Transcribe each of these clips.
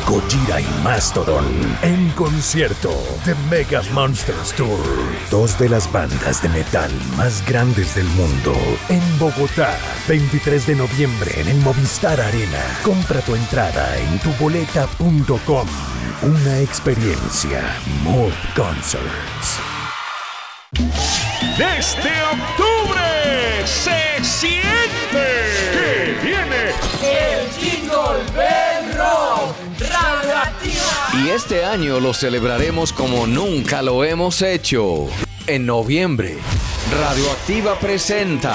Gojira y Mastodon en concierto. The Mega Monsters Tour. Dos de las bandas de metal más grandes del mundo en Bogotá. 23 de noviembre en el Movistar Arena. Compra tu entrada en tuboleta.com. Una experiencia Move Concerts. Desde octubre se siente que viene el Jingle Bell Rock Radioactiva. Y este año lo celebraremos como nunca lo hemos hecho. En noviembre, Radioactiva presenta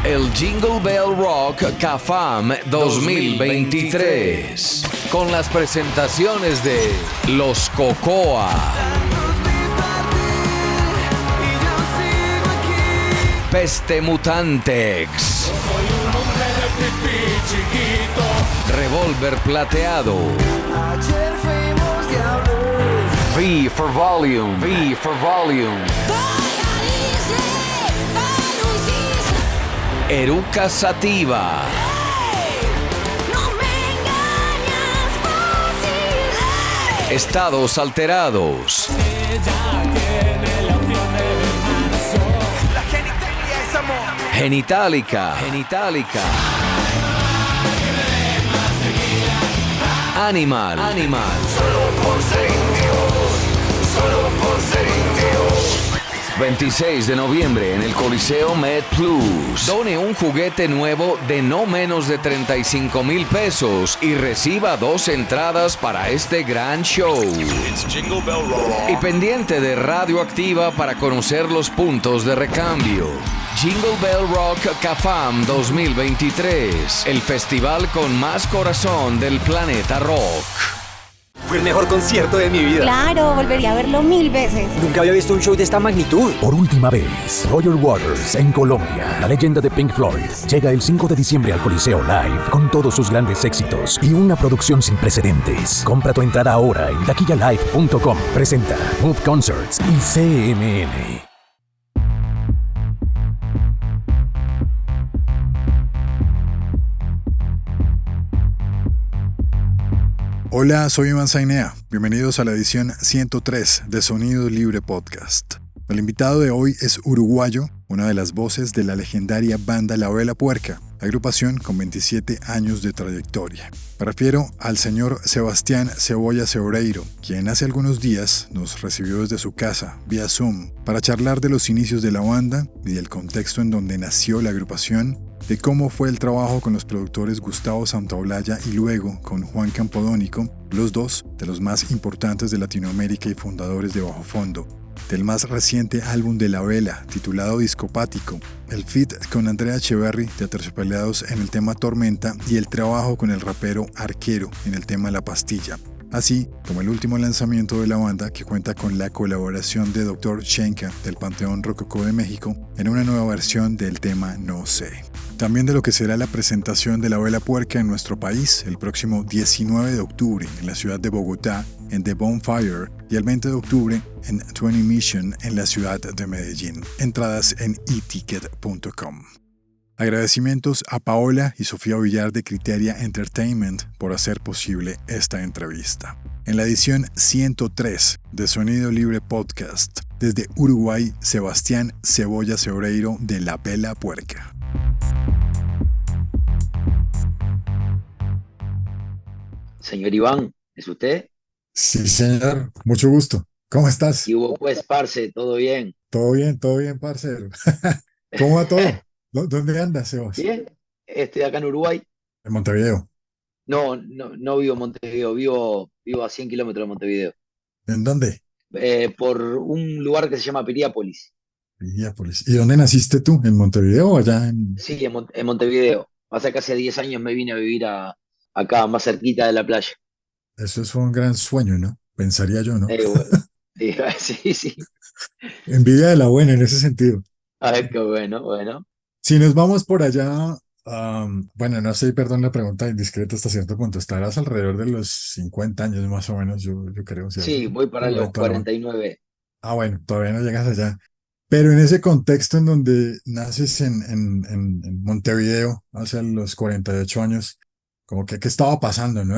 el Jingle Bell Rock CAFAM 2023. Con las presentaciones de Los Cocoa, Peste Mutantex, Revólver Plateado, V for Volume, Eruca Sativa, Estados Alterados, Genitalica, Animal, 26 de noviembre en el Coliseo Med Plus. Done un juguete nuevo de no menos de 35,000 pesos y reciba 2 entradas para este gran show. Y pendiente de Radioactiva para conocer los puntos de recambio. Jingle Bell Rock CAFAM 2023, el festival con más corazón del planeta rock. Fue el mejor concierto de mi vida. Claro, volvería a verlo 1000 veces. Nunca había visto un show de esta magnitud. Por última vez, Roger Waters en Colombia. La leyenda de Pink Floyd llega el 5 de diciembre al Coliseo Live con todos sus grandes éxitos y una producción sin precedentes. Compra tu entrada ahora en taquillalive.com. Presenta Move Concerts y CMN. Hola, soy Iván Zainea. Bienvenidos a la edición 103 de Sonido Libre Podcast. El invitado de hoy es uruguayo, una de las voces de la legendaria banda La Vela Puerca, agrupación con 27 años de trayectoria. Me refiero al señor Sebastián Cebolla Cebreiro, quien hace algunos días nos recibió desde su casa, vía Zoom, para charlar de los inicios de la banda y del contexto en donde nació la agrupación, de cómo fue el trabajo con los productores Gustavo Santaolalla y luego con Juan Campodónico, los dos de los más importantes de Latinoamérica y fundadores de Bajo Fondo, del más reciente álbum de La Vela, titulado Discopático, el feat con Andrea Echeverry de Aterciopelados en el tema Tormenta y el trabajo con el rapero Arquero en el tema La Pastilla, así como el último lanzamiento de la banda que cuenta con la colaboración de Dr. Shenka del Panteón Rococó de México en una nueva versión del tema No Sé. También de lo que será la presentación de La Vela Puerca en nuestro país el próximo 19 de octubre en la ciudad de Bogotá en The Bonfire y el 20 de octubre en 20 Mission en la ciudad de Medellín. Entradas en eticket.com. Agradecimientos a Paola y Sofía Villar de Criteria Entertainment por hacer posible esta entrevista. En la edición 103 de Sonido Libre Podcast, desde Uruguay, Sebastián Cebolla Cebreiro de La Vela Puerca. Señor Iván, ¿es usted? Sí, señor. Mucho gusto. ¿Cómo estás? Y hubo pues, parce, ¿todo bien? Todo bien, parcero. ¿Cómo va todo? ¿Dónde andas, Sebas? Bien, estoy acá en Uruguay. En Montevideo. No vivo en Montevideo, vivo a 100 kilómetros de Montevideo. ¿En dónde? Por un lugar que se llama Piriápolis. Piriápolis. ¿Y dónde naciste tú? ¿En Montevideo o allá en...? Sí, en Montevideo. Hace casi 10 años me vine a vivir acá, más cerquita de la playa. Eso es un gran sueño, ¿no? Pensaría yo, ¿no? Bueno, sí. Envidia de la buena en ese sentido. Ay, qué bueno. Si nos vamos por allá, bueno, no sé, perdón la pregunta indiscreta hasta cierto punto, estarás alrededor de los 50 años más o menos, yo creo, ¿cierto? Sí, voy para los 49. Ah, bueno, todavía no llegas allá. Pero en ese contexto en donde naces en Montevideo, hace los 48 años, como que qué estaba pasando, ¿no?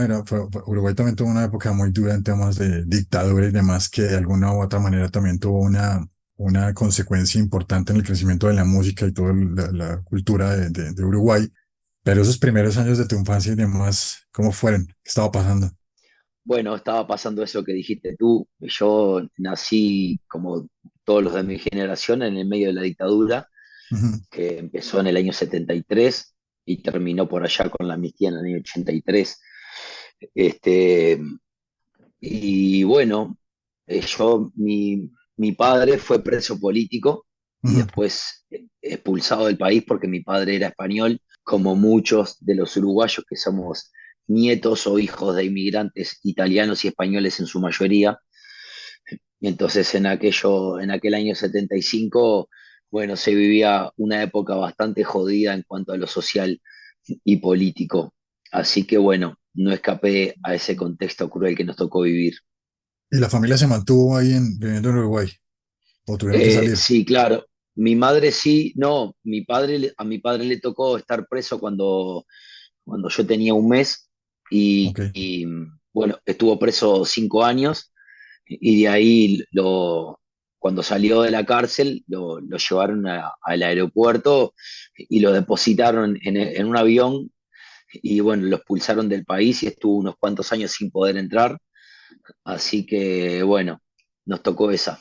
Uruguay también tuvo una época muy dura en temas de dictadura y demás, que de alguna u otra manera también tuvo una consecuencia importante en el crecimiento de la música y toda la cultura de Uruguay. Pero esos primeros años de tu infancia y demás, ¿cómo fueron? ¿Qué estaba pasando? Bueno, estaba pasando eso que dijiste tú. Yo nací como todos los de mi generación en el medio de la dictadura, Ujú, que empezó en el año 73 y terminó por allá con la amnistía en el año 83. Este, y bueno, mi padre fue preso político y ujú. después expulsado del país porque mi padre era español, como muchos de los uruguayos que somos nietos o hijos de inmigrantes italianos y españoles en su mayoría. Y entonces en aquel año 75, bueno, se vivía una época bastante jodida en cuanto a lo social y político. Así que bueno, no escapé a ese contexto cruel que nos tocó vivir. ¿Y la familia se mantuvo ahí viviendo en Uruguay? ¿O tuvieron que salir? Sí, claro. Mi madre sí, no, a mi padre le tocó estar preso cuando yo tenía un mes Ok. bueno, estuvo preso 5 años y de ahí cuando salió de la cárcel lo llevaron al aeropuerto y lo depositaron en un avión y bueno, lo expulsaron del país y estuvo unos cuantos años sin poder entrar. Así que bueno, nos tocó esa.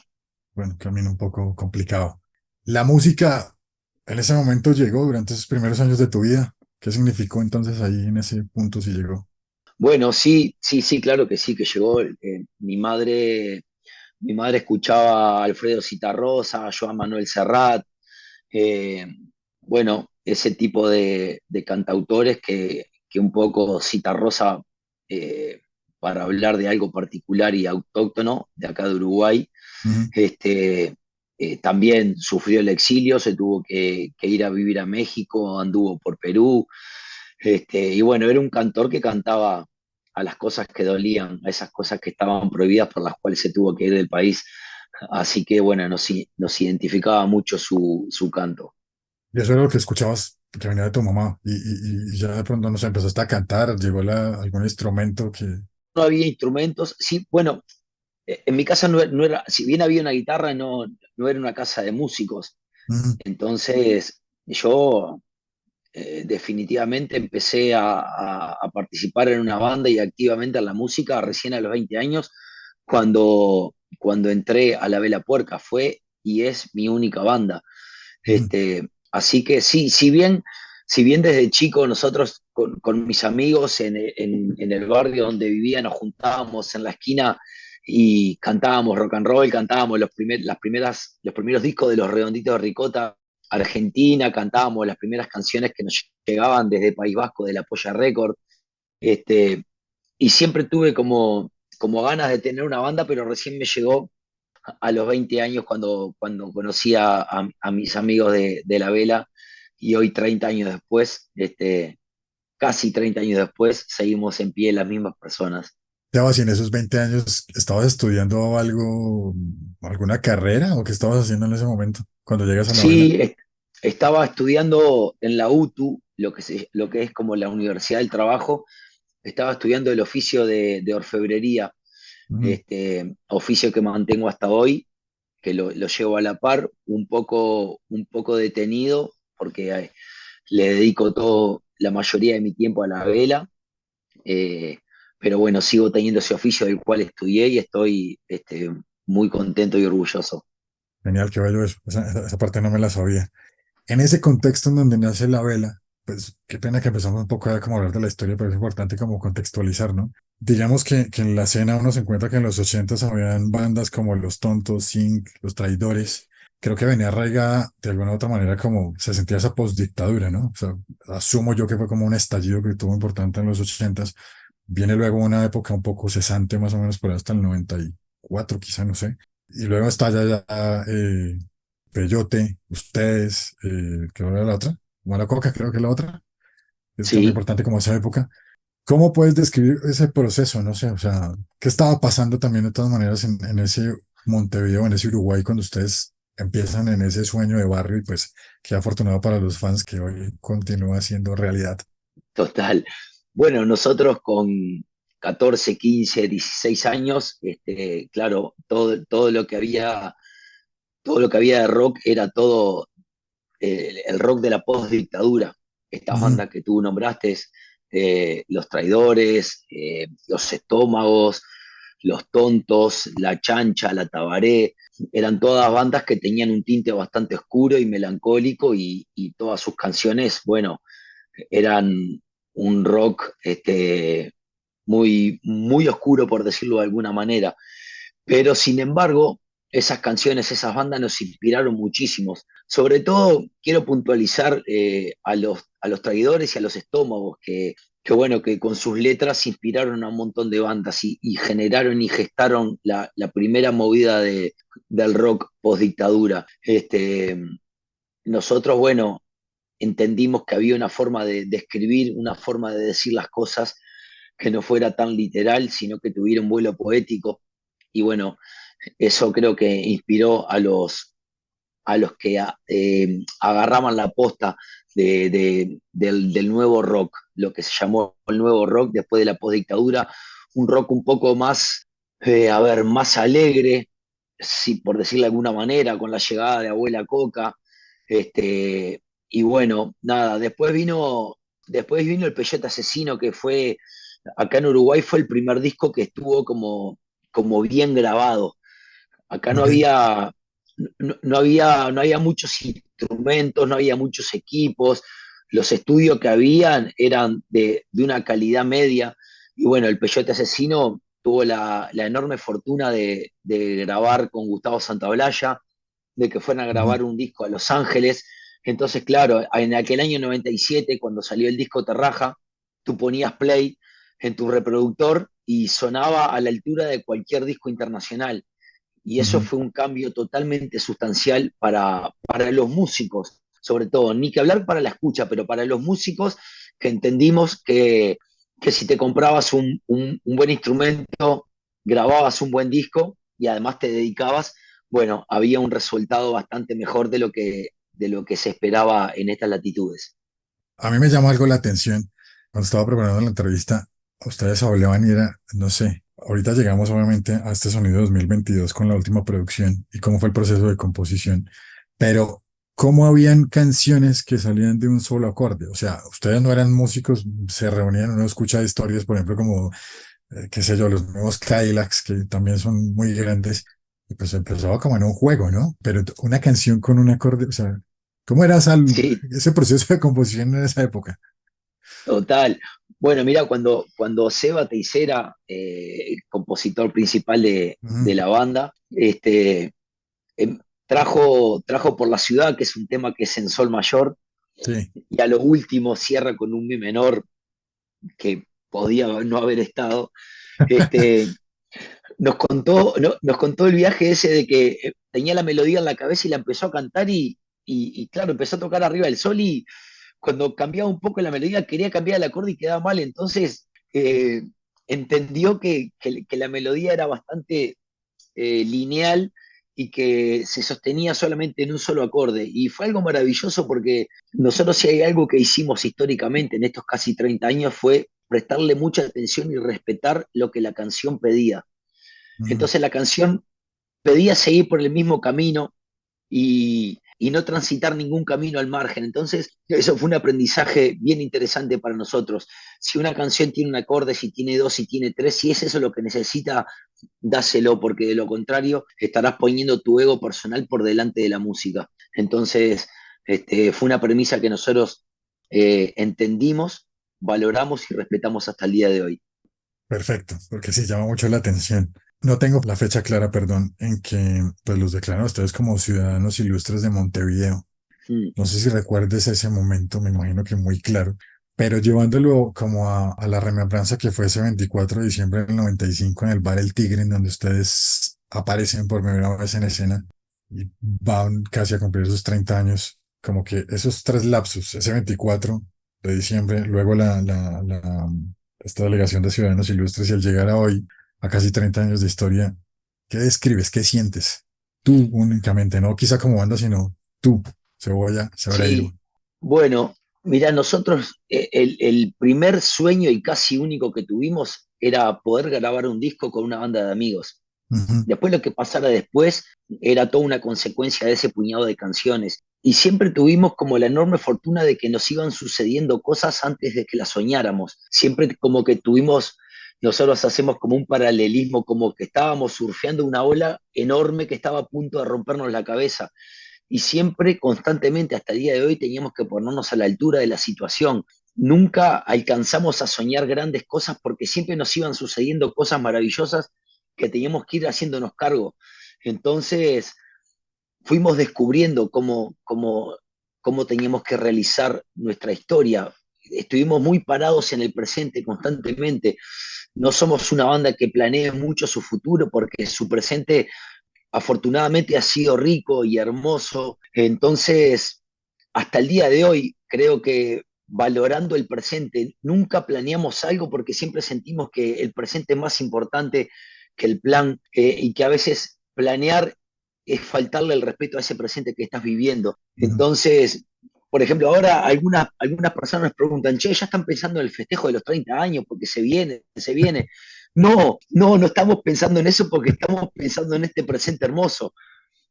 Bueno, camino un poco complicado. La música en ese momento llegó durante esos primeros años de tu vida. ¿Qué significó entonces ahí en ese punto si llegó? Bueno, sí, sí, sí, claro que sí, que llegó. Mi madre escuchaba a Alfredo Zitarrosa, a Joan Manuel Serrat, eh, bueno, ese tipo de cantautores que un poco Zitarrosa, eh, para hablar de algo particular y autóctono de acá de Uruguay, Ujú. este, también sufrió el exilio, se tuvo que ir a vivir a México, anduvo por Perú, y bueno, era un cantor que cantaba a las cosas que dolían, a esas cosas que estaban prohibidas por las cuales se tuvo que ir del país. Así que bueno, nos identificaba mucho su canto. Y eso era lo que escuchabas que venía de tu mamá. Y ya de pronto, no sé, empezaste a cantar, llegó algún instrumento que... No había instrumentos, sí, bueno, en mi casa no era, si bien había una guitarra, no era una casa de músicos. Ujú, Entonces yo definitivamente empecé a participar en una banda y activamente en la música recién a los 20 años, cuando entré a La Vela Puerca. Fue y es mi única banda. ujú. Así que sí, si bien desde chico nosotros con mis amigos en el barrio donde vivía nos juntábamos en la esquina y cantábamos rock and roll, cantábamos los primeros discos de Los Redonditos de Ricota Argentina, cantábamos las primeras canciones que nos llegaban desde País Vasco de la Polla Record, este, y siempre tuve como ganas de tener una banda, pero recién me llegó a los 20 años cuando conocí a mis amigos de la vela y hoy 30 años después, casi 30 años después, seguimos en pie las mismas personas. Sebas, ¿y en esos 20 años estabas estudiando algo, alguna carrera o qué estabas haciendo en ese momento cuando llegas a la vela? Sí, estaba estudiando en la UTU, lo que es como la Universidad del Trabajo, estaba estudiando el oficio de orfebrería, Ujú. oficio que mantengo hasta hoy, que lo llevo a la par, un poco detenido, porque le dedico la mayoría de mi tiempo a la vela, eh, pero bueno, sigo teniendo ese oficio del cual estudié y estoy muy contento y orgulloso. Genial, qué bello eso. Esa parte no me la sabía. En ese contexto en donde nace la vela, pues qué pena que empezamos un poco a como hablar de la historia, pero es importante como contextualizar, ¿no? Digamos que en la escena uno se encuentra que en los 80 habían bandas como Los Tontos, Zinc, Los Traidores. Creo que venía arraigada de alguna u otra manera como se sentía esa postdictadura, ¿no? O sea, asumo yo que fue como un estallido que tuvo importante en los 80. Viene luego una época un poco cesante, más o menos por ahí hasta el 94, quizá, no sé. Y luego está ya Peyote, ustedes, ¿qué era la otra? Coca, creo que es la otra. Es muy Sí, importante como esa época. ¿Cómo puedes describir ese proceso? No sé, o sea, ¿qué estaba pasando también de todas maneras en ese Montevideo, en ese Uruguay, cuando ustedes empiezan en ese sueño de barrio y pues qué afortunado para los fans que hoy continúa siendo realidad? total. Bueno, nosotros con 14, 15, 16 años, claro, todo lo que había de rock era todo el rock de la postdictadura. Estas Ujú. bandas que tú nombraste, Los Traidores, Los Estómagos, Los Tontos, La Chancha, La Tabaré, eran todas bandas que tenían un tinte bastante oscuro y melancólico y todas sus canciones, bueno, eran un rock muy, muy oscuro, por decirlo de alguna manera. Pero sin embargo, esas canciones, esas bandas nos inspiraron muchísimos. Sobre todo, quiero puntualizar a los Traidores y a los Estómagos, que bueno, que con sus letras inspiraron a un montón de bandas y generaron y gestaron la primera movida del rock post dictadura. Nosotros, bueno, entendimos que había una forma de escribir, una forma de decir las cosas que no fuera tan literal, sino que tuviera un vuelo poético. Y bueno, eso creo que inspiró a los que agarraban la posta del nuevo rock, lo que se llamó el nuevo rock después de la postdictadura, un rock un poco más, a ver, más alegre, si, por decirlo de alguna manera, con la llegada de Abuela Coca. Y bueno, nada, después vino el Peyote Asesino, que fue, acá en Uruguay fue el primer disco que estuvo como bien grabado. Acá Ok. no había muchos instrumentos, no había muchos equipos, los estudios que habían eran de una calidad media, y bueno, el Peyote Asesino tuvo la enorme fortuna de grabar con Gustavo Santaolalla, de que fueran a Ujú. grabar un disco a Los Ángeles. Entonces, claro, en aquel año 97, cuando salió el disco Terraja, tú ponías play en tu reproductor y sonaba a la altura de cualquier disco internacional. Y eso Ujú. fue un cambio totalmente sustancial para los músicos, sobre todo, ni que hablar para la escucha, pero para los músicos que entendimos que si te comprabas un buen instrumento, grababas un buen disco y además te dedicabas, bueno, había un resultado bastante mejor de lo que se esperaba en estas latitudes. A mí me llama algo la atención. Cuando estaba preparando la entrevista, ustedes hablaban y era, no sé, ahorita llegamos obviamente a este sonido 2022 con la última producción y cómo fue el proceso de composición, pero cómo habían canciones que salían de un solo acorde. O sea, ustedes no eran músicos, se reunían, uno escucha historias, por ejemplo, como, qué sé yo, los nuevos Cadillacs, que también son muy grandes, y pues empezaba como en un juego, ¿no? Pero una canción con un acorde, o sea, ¿cómo era Sí, ese proceso de composición en esa época? total. Bueno, mira, cuando Seba Teisera, compositor principal Ujú. de la banda, trajo por la ciudad, que es un tema que es en sol mayor, Sí. y a lo último cierra con un mi menor que podía no haber estado. Este, nos contó el viaje ese de que tenía la melodía en la cabeza y la empezó a cantar y claro, empezó a tocar arriba del sol y cuando cambiaba un poco la melodía quería cambiar el acorde y quedaba mal, entonces entendió que la melodía era bastante lineal y que se sostenía solamente en un solo acorde. Y fue algo maravilloso porque nosotros si hay algo que hicimos históricamente en estos casi 30 años fue prestarle mucha atención y respetar lo que la canción pedía. Ujú. Entonces la canción pedía seguir por el mismo camino y no transitar ningún camino al margen. Entonces, eso fue un aprendizaje bien interesante para nosotros. Si una canción tiene un acorde, si tiene dos, si tiene tres, si es eso lo que necesita, dáselo, porque de lo contrario estarás poniendo tu ego personal por delante de la música. Entonces, fue una premisa que nosotros entendimos, valoramos y respetamos hasta el día de hoy. Perfecto, porque sí llama mucho la atención. No tengo la fecha clara, perdón, en que pues los declaran a ustedes como ciudadanos ilustres de Montevideo. Mm, No sé si recuerdes ese momento, me imagino que muy claro, pero llevándolo como a la remembranza que fue ese 24 de diciembre del 95 en el bar El Tigre, en donde ustedes aparecen por primera vez en escena y van casi a cumplir sus 30 años, como que esos tres lapsos, ese 24 de diciembre, luego esta delegación de ciudadanos ilustres y al llegar a hoy, a casi 30 años de historia, ¿qué describes? ¿Qué sientes? Tú únicamente, no quizá como banda, sino tú. Cebolla, Sebreiro. sí, bueno. Mira, nosotros el primer sueño y casi único que tuvimos era poder grabar un disco con una banda de amigos. Ujú, Después lo que pasara después era toda una consecuencia de ese puñado de canciones. Y siempre tuvimos como la enorme fortuna de que nos iban sucediendo cosas antes de que las soñáramos. Siempre como que tuvimos, nosotros hacemos como un paralelismo, como que estábamos surfeando una ola enorme que estaba a punto de rompernos la cabeza. Y siempre, constantemente, hasta el día de hoy, teníamos que ponernos a la altura de la situación. Nunca alcanzamos a soñar grandes cosas porque siempre nos iban sucediendo cosas maravillosas que teníamos que ir haciéndonos cargo. Entonces, fuimos descubriendo cómo teníamos que realizar nuestra historia. Estuvimos muy parados en el presente constantemente. No somos una banda que planee mucho su futuro porque su presente afortunadamente ha sido rico y hermoso. Entonces, hasta el día de hoy, creo que valorando el presente, nunca planeamos algo porque siempre sentimos que el presente es más importante que el plan y que a veces planear es faltarle el respeto a ese presente que estás viviendo. ujú. Entonces, por ejemplo, ahora algunas personas nos preguntan, che, ya están pensando en el festejo de los 30 años porque se viene, se viene. No, no, no estamos pensando en eso porque estamos pensando en este presente hermoso.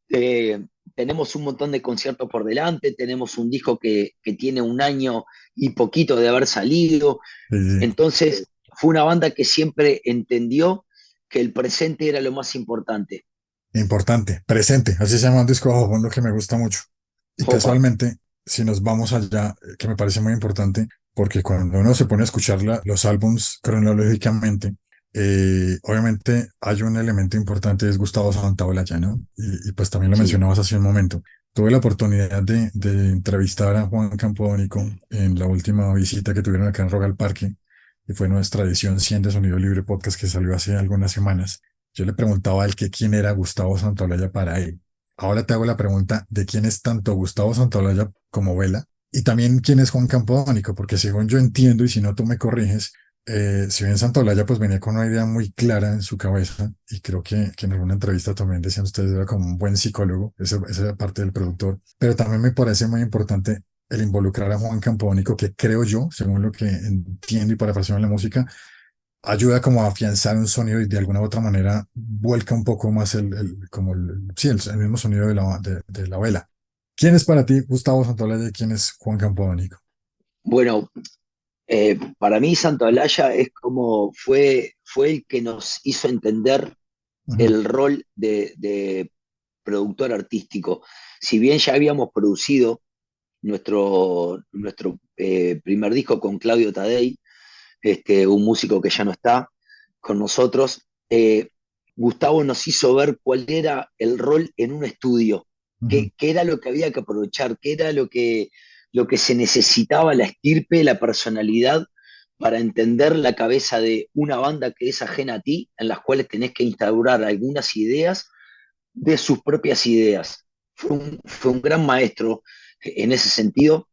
Eh, Tenemos un montón de conciertos por delante, tenemos un disco que tiene un año y poquito de haber salido. Sí, sí, Entonces, fue una banda que siempre entendió que el presente era lo más importante. importante, presente, así se llama un disco bajo fondo que me gusta mucho. Y Opa, casualmente, si nos vamos allá, que me parece muy importante, porque cuando uno se pone a escuchar los álbums cronológicamente, obviamente hay un elemento importante, es Gustavo Santaolalla, ¿no? Y pues también lo sí, mencionabas hace un momento. Tuve la oportunidad de entrevistar a Juan Campodónico en la última visita que tuvieron acá en Rogal Parque, y fue nuestra edición 100 de Sonido Libre Podcast que salió hace algunas semanas. Yo le preguntaba a él que quién era Gustavo Santaolalla para él. Ahora te hago la pregunta de quién es tanto Gustavo Santaolalla como Vela y también quién es Juan Campodónico, porque según yo entiendo, y si no tú me corriges, si bien Santaolalla pues venía con una idea muy clara en su cabeza, y creo que en alguna entrevista también decían ustedes era como un buen psicólogo, esa era parte del productor, pero también me parece muy importante el involucrar a Juan Campodónico, que creo yo, según lo que entiendo y parafraseo en la música, ayuda como a afianzar un sonido y de alguna u otra manera vuelca un poco más como sí, el mismo sonido de la vela. ¿Quién es para ti Gustavo Santaolalla y quién es Juan Campodónico? bueno, para mí Santo Alaya es como fue el que nos hizo entender Ujú, el rol de productor artístico. Si bien ya habíamos producido nuestro primer disco con Claudio Tadei, un músico que ya no está con nosotros, Gustavo nos hizo ver cuál era el rol en un estudio, ujú, qué era lo que había que aprovechar, qué era lo que se necesitaba, la estirpe, la personalidad para entender la cabeza de una banda que es ajena a ti, en las cuales tenés que instaurar algunas ideas de sus propias ideas. Fue un gran maestro en ese sentido.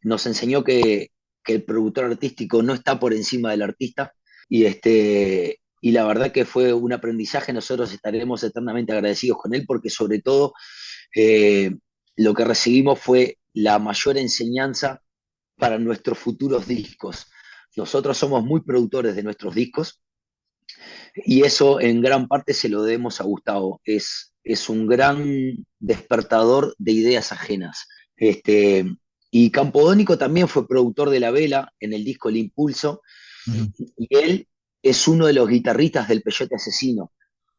Nos enseñó que el productor artístico no está por encima del artista y la verdad que fue un aprendizaje. Nosotros estaremos eternamente agradecidos con él porque sobre todo eh, lo que recibimos fue la mayor enseñanza para nuestros futuros discos. Nosotros somos muy productores de nuestros discos y eso en gran parte se lo debemos a Gustavo. Es un gran despertador de ideas ajenas. Este, y Campodónico también fue productor de La Vela en el disco El Impulso, ujú. y él es uno de los guitarristas del Peyote Asesino,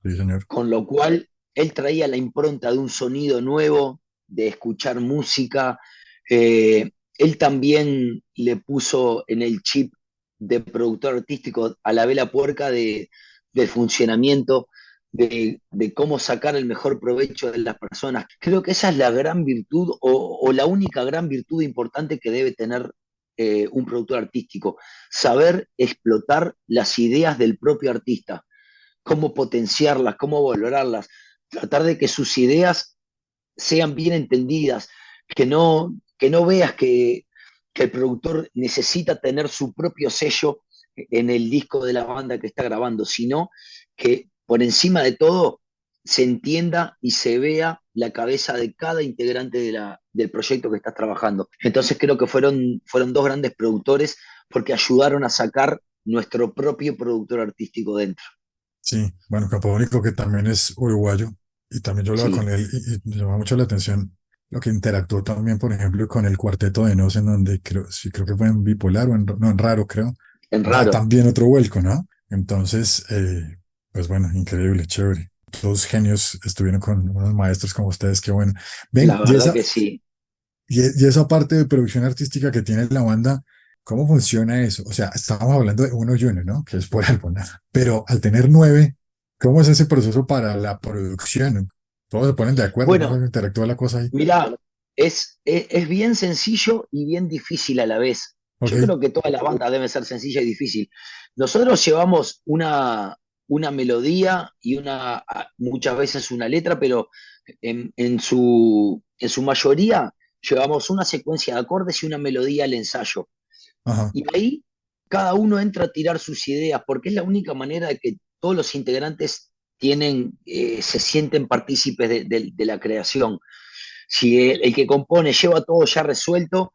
Sí, señor. con lo cual él traía la impronta de un sonido nuevo, de escuchar música. Él también le puso en el chip de productor artístico a La Vela Puerca del funcionamiento, de cómo sacar el mejor provecho de las personas. Creo que esa es la gran virtud o la única gran virtud importante que debe tener un productor artístico, saber explotar las ideas del propio artista, cómo potenciarlas, cómo valorarlas, tratar de que sus ideas sean bien entendidas, que no veas que el productor necesita tener su propio sello en el disco de la banda que está grabando, sino que por encima de todo se entienda y se vea la cabeza de cada integrante del proyecto que estás trabajando. Entonces creo que fueron dos grandes productores porque ayudaron a sacar nuestro propio productor artístico dentro. Sí, bueno, Capodónico, que también es uruguayo, y también yo hablaba Sí, con él y me llama mucho la atención lo que interactuó también, por ejemplo, con el Cuarteto de Nos, en donde creo que fue en Bipolar o no, en Raro, creo, en da raro. también otro vuelco, ¿no? Entonces, pues bueno, increíble, chévere. Dos genios estuvieron con unos maestros como ustedes, qué bueno. La Ven, verdad que sí. y esa parte de producción artística que tiene la banda, ¿cómo funciona eso? O sea, estábamos hablando de uno y uno, ¿no? Que es por álbum, ¿no? Pero al tener nueve, ¿cómo es ese proceso para la producción? ¿Todos se ponen de acuerdo? ¿Cómo Bueno, interactúa la cosa ahí? mirá, es bien sencillo y bien difícil a la vez. Ok, Yo creo que todas las bandas deben ser sencilla y difícil. Nosotros llevamos una melodía y muchas veces una letra, pero en su mayoría llevamos una secuencia de acordes y una melodía al ensayo. ajá, Y ahí cada uno entra a tirar sus ideas, porque es la única manera de que todos los integrantes se sienten partícipes de la creación. Si el que compone lleva todo ya resuelto,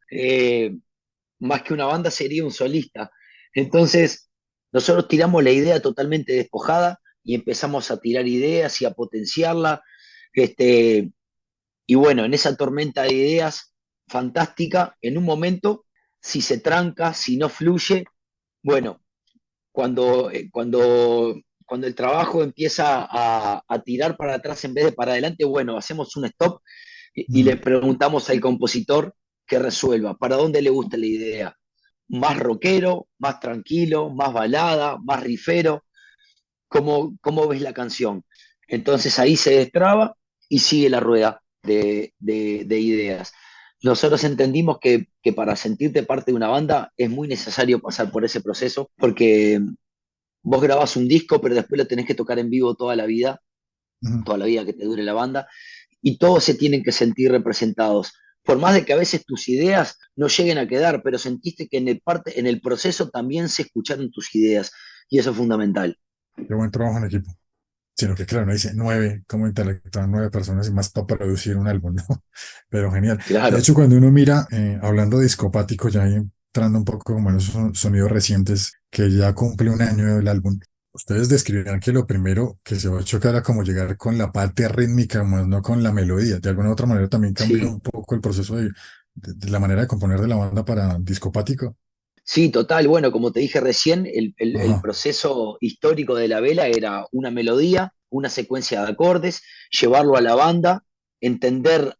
más que una banda sería un solista. Entonces, nosotros tiramos la idea totalmente despojada y empezamos a tirar ideas y a potenciarla. Este, y bueno, en esa tormenta de ideas fantástica, en un momento, si se tranca, si no fluye, bueno, cuando el trabajo empieza a tirar para atrás en vez de para adelante, bueno, hacemos un stop y mm, le preguntamos al compositor que resuelva, ¿para dónde le gusta la idea? ¿Más rockero, más tranquilo, más balada, más rifero? ¿Cómo ves la canción? Entonces ahí se destraba y sigue la rueda de ideas. Nosotros entendimos que para sentirte parte de una banda es muy necesario pasar por ese proceso porque vos grabás un disco, pero después lo tenés que tocar en vivo mm. toda la vida que te dure la banda, y todos se tienen que sentir representados. Por más de que a veces tus ideas no lleguen a quedar, pero sentiste que en el proceso también se escucharon tus ideas, y eso es fundamental. Qué buen trabajo en equipo. Sino que, claro, no dice nueve, cómo interactúan nueve personas y más para producir un álbum, ¿no? Pero genial. De Claro, hecho, cuando uno mira, hablando de discopático, ya ahí entrando un poco como en esos sonidos recientes, que ya cumple un año del álbum, ustedes describían que lo primero que se va a chocar era como llegar con la parte rítmica, más no con la melodía. De alguna u otra manera también cambió sí. un poco el proceso de la manera de componer de la banda para discopático. Sí, total. Bueno, como te dije recién, el Ajá, proceso histórico de la vela era una melodía, una secuencia de acordes, llevarlo a la banda, entender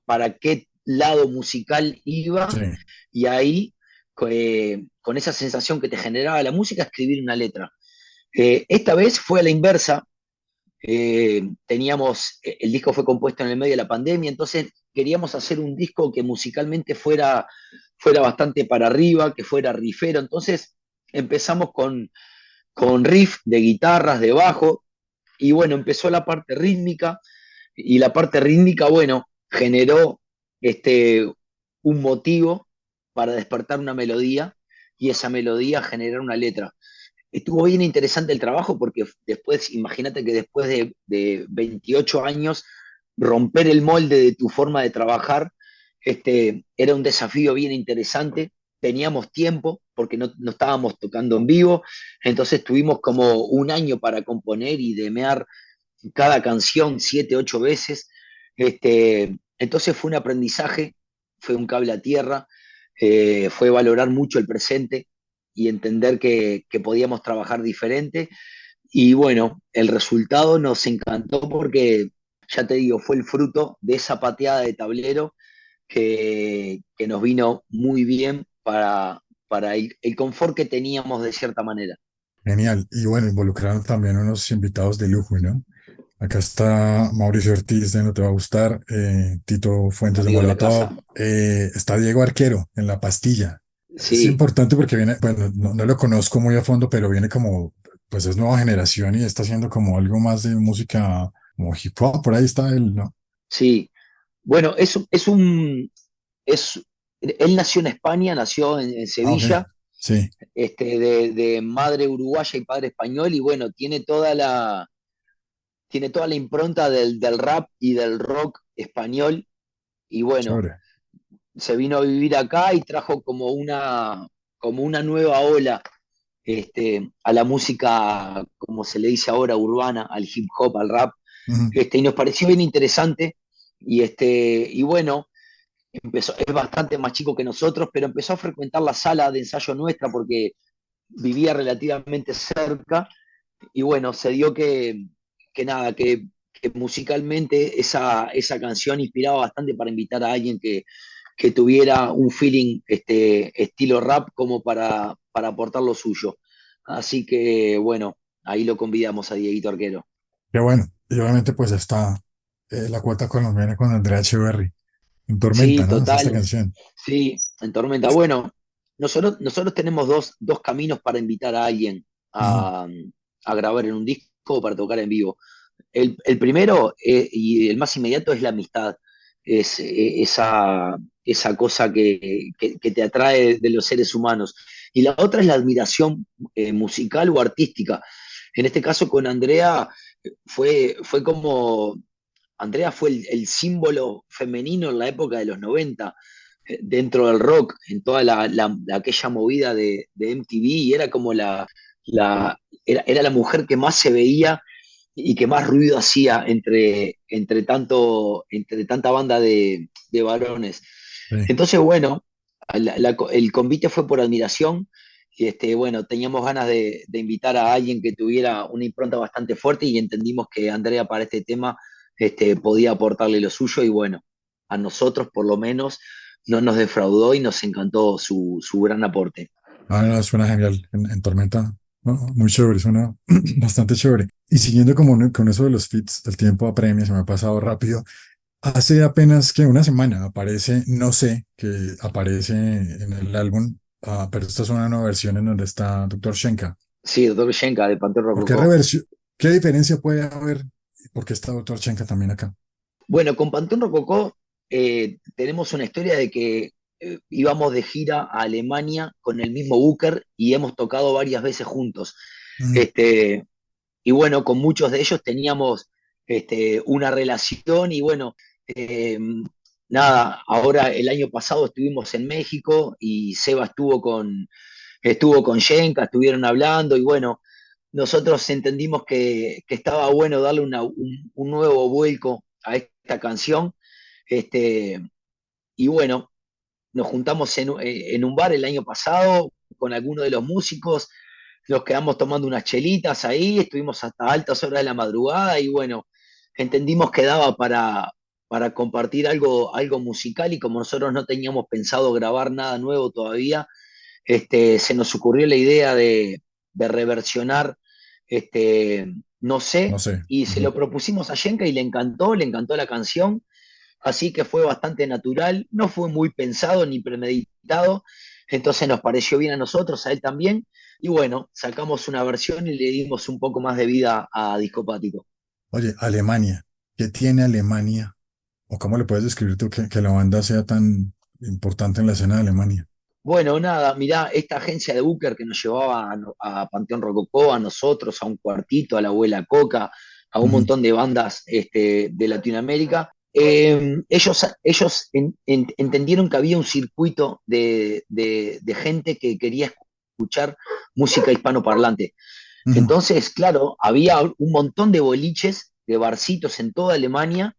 para qué lado musical sí, iba y ahí, con esa sensación que te generaba la música, escribir una letra. Esta vez fue a la inversa. El disco fue compuesto en el medio de la pandemia, entonces queríamos hacer un disco que musicalmente fuera bastante para arriba, que fuera rifero, entonces empezamos con riff de guitarras, de bajo, y bueno, empezó la parte rítmica, y la parte rítmica, bueno, generó un motivo para despertar una melodía, y esa melodía generar una letra. Estuvo bien interesante el trabajo porque después, imagínate que después de 28 años, romper el molde de tu forma de trabajar, era un desafío bien interesante. Teníamos tiempo porque no estábamos tocando en vivo, entonces tuvimos como un año para componer y demear cada canción 7, 8 veces. Entonces fue un aprendizaje, fue un cable a tierra, fue valorar mucho el presente y entender que podíamos trabajar diferente. Y bueno, el resultado nos encantó porque, ya te digo, fue el fruto de esa pateada de tablero que nos vino muy bien para el confort que teníamos de cierta manera. genial. Y bueno, involucraron también unos invitados de lujo, ¿no? Acá está Mauricio Ortiz de No Te Va a Gustar, Tito Un Fuentes de amigo de la Molotov, casa. está Diego Arquero en La Pastilla. Es Sí, importante porque viene, bueno, no lo conozco muy a fondo, pero viene como, pues es nueva generación y está haciendo como algo más de música, como hip hop, por ahí está él, ¿no? sí. Bueno, es, él nació en España, nació en Ah, ok, Sevilla, sí, de madre uruguaya y padre español, y bueno, tiene tiene toda la impronta del rap y del rock español. Y bueno, Chévere. se vino a vivir acá y trajo como una nueva ola a la música, como se le dice ahora, urbana, al hip hop, al rap. Ujú. Y nos pareció bien interesante. Y bueno, es bastante más chico que nosotros, pero empezó a frecuentar la sala de ensayo nuestra porque vivía relativamente cerca. Y bueno, se dio que nada, que musicalmente esa canción inspiraba bastante para invitar a alguien que tuviera un feeling estilo rap como para aportar lo suyo. Así que bueno, ahí lo convidamos a Dieguito Arquero. Qué bueno. Y obviamente pues está la cuota colombiana con Andrea Echeverry. En Sí, Tormenta, ¿no? Es esta total, canción. sí, en Tormenta. Bueno, nosotros tenemos dos caminos para invitar a alguien Ujú. a grabar en un disco o para tocar en vivo. El primero y el más inmediato es la amistad, es esa cosa que te atrae de los seres humanos. Y la otra es la admiración musical o artística. En este caso con Andrea fue como, Andrea fue el símbolo femenino en la época de los 90 dentro del rock, en toda aquella movida de MTV, y era como era la mujer que más se veía y que más ruido hacía entre tanta banda de varones. Sí. Entonces, bueno, el convite fue por admiración. Y bueno, teníamos ganas de invitar a alguien que tuviera una impronta bastante fuerte y entendimos que Andrea para este tema podía aportarle lo suyo y bueno, a nosotros por lo menos no nos defraudó y nos encantó su gran aporte. Ah, no, suena genial. En Tormenta, ¿no? Muy chévere, suena bastante chévere. Y siguiendo como con eso de los feats, el tiempo apremia, se me ha pasado rápido. Hace apenas que una semana aparece, no sé, que aparece en el álbum, pero esta es una nueva versión en donde está Doctor Shenka. Sí, Doctor Shenka de Panteón ¿Por qué Rococó. reversión? ¿Qué diferencia puede haber? ¿Por qué está Doctor Shenka también acá? Bueno, con Panteón Rococó tenemos una historia de que íbamos de gira a Alemania con el mismo Booker y hemos tocado varias veces juntos. Mm, Este, y bueno, con muchos de ellos teníamos una relación y bueno, eh, nada, ahora el año pasado estuvimos en México y Seba estuvo con Yenka, estuvieron hablando y bueno, nosotros entendimos que estaba bueno darle un nuevo vuelco a esta canción. Este, y bueno, nos juntamos en un bar el año pasado con algunos de los músicos, nos quedamos tomando unas chelitas ahí, estuvimos hasta altas horas de la madrugada y bueno, entendimos que daba para compartir algo musical y como nosotros no teníamos pensado grabar nada nuevo todavía, se nos ocurrió la idea de reversionar, no no sé, sé. y se Ujú. lo propusimos a Yenka y le encantó la canción, así que fue bastante natural, no fue muy pensado ni premeditado, entonces nos pareció bien a nosotros, a él también, y bueno, sacamos una versión y le dimos un poco más de vida a Discopático. Oye, Alemania. ¿Qué tiene Alemania? ¿O cómo le puedes describir tú que la banda sea tan importante en la escena de Alemania? Bueno, nada, mirá, esta agencia de Booker que nos llevaba a Panteón Rococó, a nosotros, a un cuartito, a la abuela Coca, a un Ujú. montón de bandas de Latinoamérica, ellos entendieron que había un circuito de gente que quería escuchar música hispanoparlante. Ujú. Entonces, claro, había un montón de boliches, de barcitos en toda Alemania,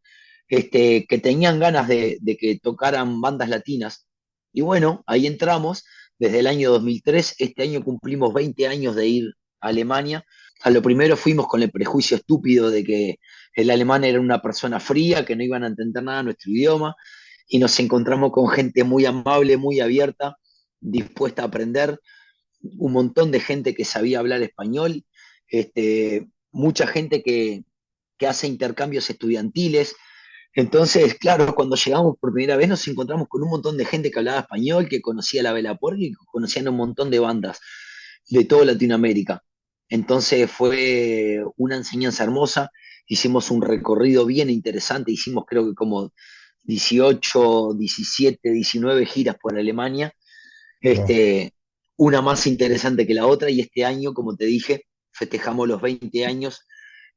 que tenían ganas de que tocaran bandas latinas. Y bueno, ahí entramos desde el año 2003. Este año cumplimos 20 años de ir a Alemania. A lo primero fuimos con el prejuicio estúpido de que el alemán era una persona fría, que no iban a entender nada de nuestro idioma, y nos encontramos con gente muy amable, muy abierta, dispuesta a aprender, un montón de gente que sabía hablar español, mucha gente que hace intercambios estudiantiles. Entonces, claro, cuando llegamos por primera vez nos encontramos con un montón de gente que hablaba español, que conocía la Vela Puerca y que conocían un montón de bandas de toda Latinoamérica. Entonces fue una enseñanza hermosa, hicimos un recorrido bien interesante, hicimos creo que como 18, 17, 19 giras por Alemania, Wow. una más interesante que la otra y este año, como te dije, festejamos los 20 años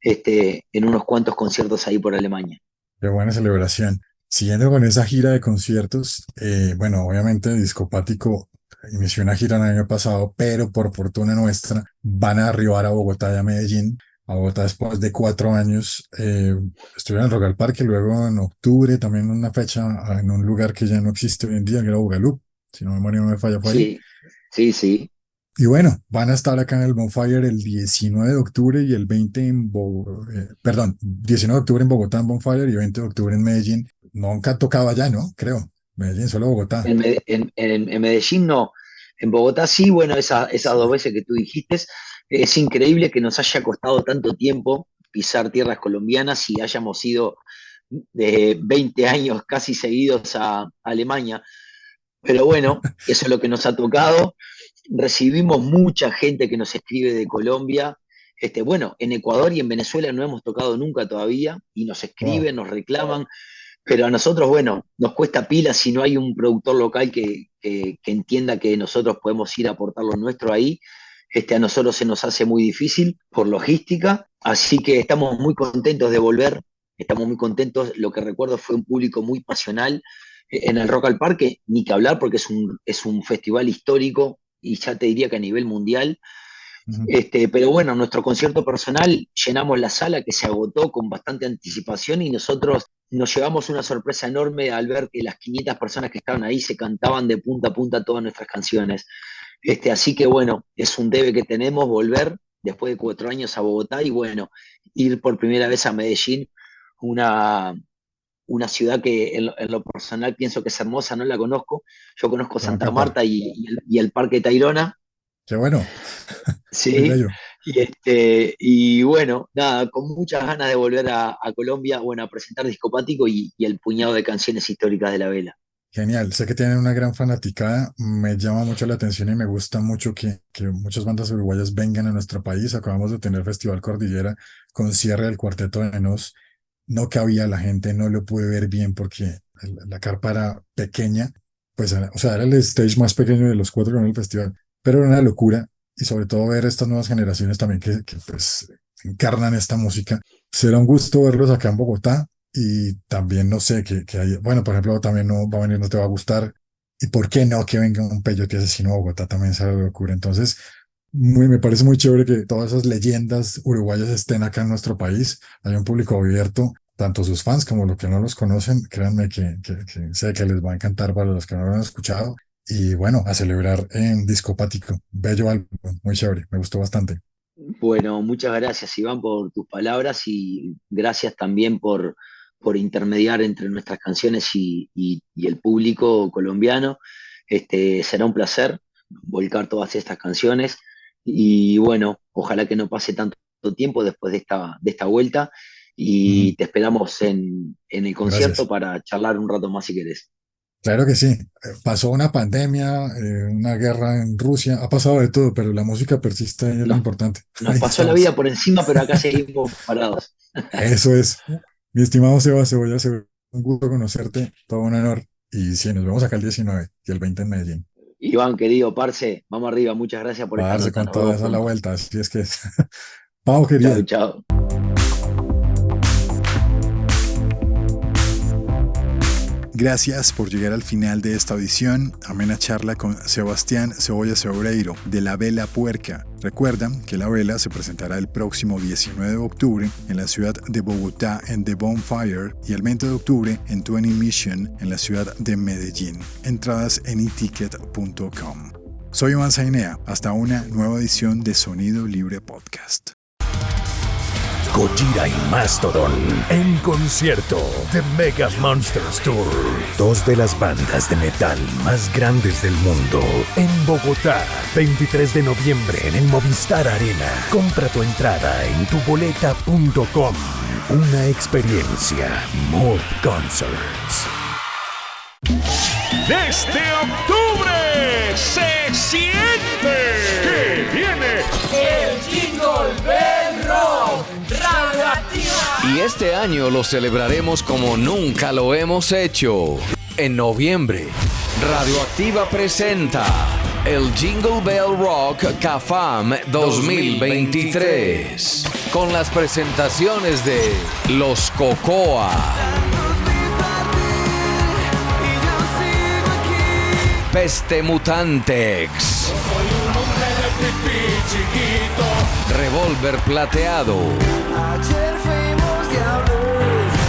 en unos cuantos conciertos ahí por Alemania. Qué buena celebración. Siguiendo con esa gira de conciertos, bueno, obviamente Discopático inició una gira el año pasado, pero por fortuna nuestra van a arribar a Bogotá y a Medellín. A Bogotá después de 4 años. Estuvieron en Rock al Parque, luego en octubre también una fecha en un lugar que ya no existe hoy en día, que era Bugalú, si no memoria no me falla, fue ahí. Sí. Y bueno, van a estar acá en el Bonfire el 19 de octubre y el 20 19 de octubre en Bogotá en Bonfire y 20 de octubre en Medellín. Nunca tocaba allá, ¿no? Creo. Medellín, solo Bogotá. En Medellín no. En Bogotá sí, bueno, esas 2 veces que tú dijiste. Es increíble que nos haya costado tanto tiempo pisar tierras colombianas y hayamos ido de 20 años casi seguidos a Alemania. Pero bueno, eso es lo que nos ha tocado. Recibimos mucha gente que nos escribe de Colombia. Bueno, en Ecuador y en Venezuela no hemos tocado nunca todavía y nos escriben, nos reclaman, pero a nosotros, bueno, nos cuesta pila si no hay un productor local que entienda que nosotros podemos ir a aportar lo nuestro ahí. A nosotros se nos hace muy difícil por logística, así que estamos muy contentos de volver, estamos muy contentos. Lo que recuerdo fue un público muy pasional en el Rock al Parque, ni que hablar porque es un festival histórico y ya te diría que a nivel mundial. Pero bueno, nuestro concierto personal llenamos la sala que se agotó con bastante anticipación y nosotros nos llevamos una sorpresa enorme al ver que las 500 personas que estaban ahí se cantaban de punta a punta todas nuestras canciones. Así que bueno, es un debe que tenemos volver después de 4 años a Bogotá y bueno, ir por primera vez a Medellín, una ciudad que en lo personal pienso que es hermosa, no la conozco. Yo conozco Santa Marta y el Parque Tayrona. Qué bueno. Sí, y bueno, nada, con muchas ganas de volver a Colombia, bueno, a presentar Discopático y el puñado de canciones históricas de la vela. Genial, sé que tienen una gran fanaticada, me llama mucho la atención y me gusta mucho que muchas bandas uruguayas vengan a nuestro país. Acabamos de tener Festival Cordillera con cierre del Cuarteto de Nos. No cabía la gente, no lo pude ver bien porque la carpa era pequeña, pues, o sea, era el stage más pequeño de los 4 con el festival, pero era una locura y sobre todo ver estas nuevas generaciones también que pues encarnan esta música. Será un gusto verlos acá en Bogotá. Y también no sé, que hay, bueno, por ejemplo, también no va a venir, no te va a gustar. ¿Y por qué no que venga un Peyote Asesino a Bogotá? También será una locura. Entonces, me parece muy chévere que todas esas leyendas uruguayas estén acá en nuestro país. Hay un público abierto, tanto sus fans como los que no los conocen. Créanme que sé que les va a encantar para los que no lo han escuchado. Y bueno, a celebrar en Discopático. Bello álbum, muy chévere, me gustó bastante. Bueno, muchas gracias, Iván, por tus palabras y gracias también por intermediar entre nuestras canciones y el público colombiano. Será un placer volcar todas estas canciones y bueno, ojalá que no pase tanto tiempo después de esta vuelta y te esperamos en el concierto. Gracias. Para charlar un rato más si querés. Claro que sí, pasó una pandemia, una guerra en Rusia, ha pasado de todo, pero la música persiste y es lo importante. Nos pasó la vida por encima, pero acá seguimos parados. Eso es. Mi estimado Seba Cebolla, un gusto conocerte, todo un honor. Y sí, nos vemos acá el 19 y el 20 en Medellín. Iván, querido, parce, vamos arriba, muchas gracias por estar. Parce, con todas a la vuelta, así es que es. Pau, querido. Chao. Gracias por llegar al final de esta audición. Amena charla con Sebastián Cebolla Cebreiro de La Vela Puerca. Recuerdan que La Vela se presentará el próximo 19 de octubre en la ciudad de Bogotá en The Bonfire y el 20 de octubre en 20 Mission en la ciudad de Medellín. Entradas en eticket.com. Soy Iván Zainea. Hasta una nueva edición de Sonido Libre Podcast. Gojira y Mastodon en concierto. The Mega Monsters Tour. 2 de las bandas de metal más grandes del mundo en Bogotá. 23 de noviembre en el Movistar Arena. Compra tu entrada en tuboleta.com. Una experiencia Mood Concerts. Desde octubre se siente que viene el Jingle Bell Rock Radioactiva. Y este año lo celebraremos como nunca lo hemos hecho. En noviembre, Radioactiva presenta el Jingle Bell Rock CAFAM 2023. con las presentaciones de Los Cocoa, Peste Mutantex, Revólver Plateado,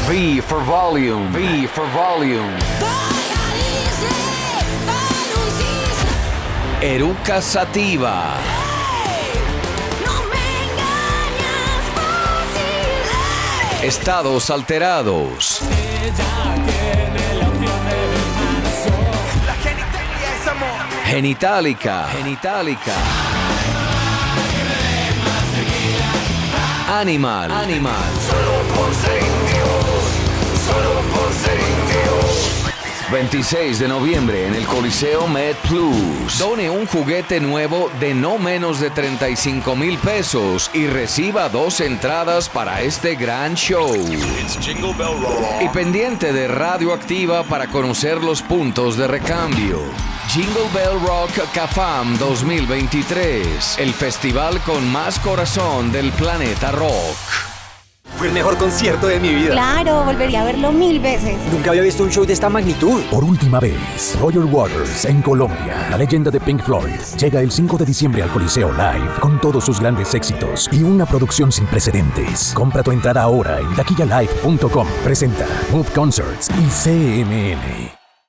V for Volume, V for Volume, Eruca Sativa, Estados Alterados, Genitalica, Animal, 26 de noviembre en el Coliseo MedPlus. Done un juguete nuevo de no menos de 35,000 pesos y reciba 2 entradas para este gran show. Y pendiente de Radioactiva para conocer los puntos de recambio. Jingle Bell Rock CAFAM 2023, el festival con más corazón del planeta rock. Fue el mejor concierto de mi vida. Claro, volvería a verlo 1000 veces. Nunca había visto un show de esta magnitud. Por última vez, Roger Waters en Colombia. La leyenda de Pink Floyd llega el 5 de diciembre al Coliseo Live con todos sus grandes éxitos y una producción sin precedentes. Compra tu entrada ahora en taquillalive.com. Presenta Move Concerts y CMN.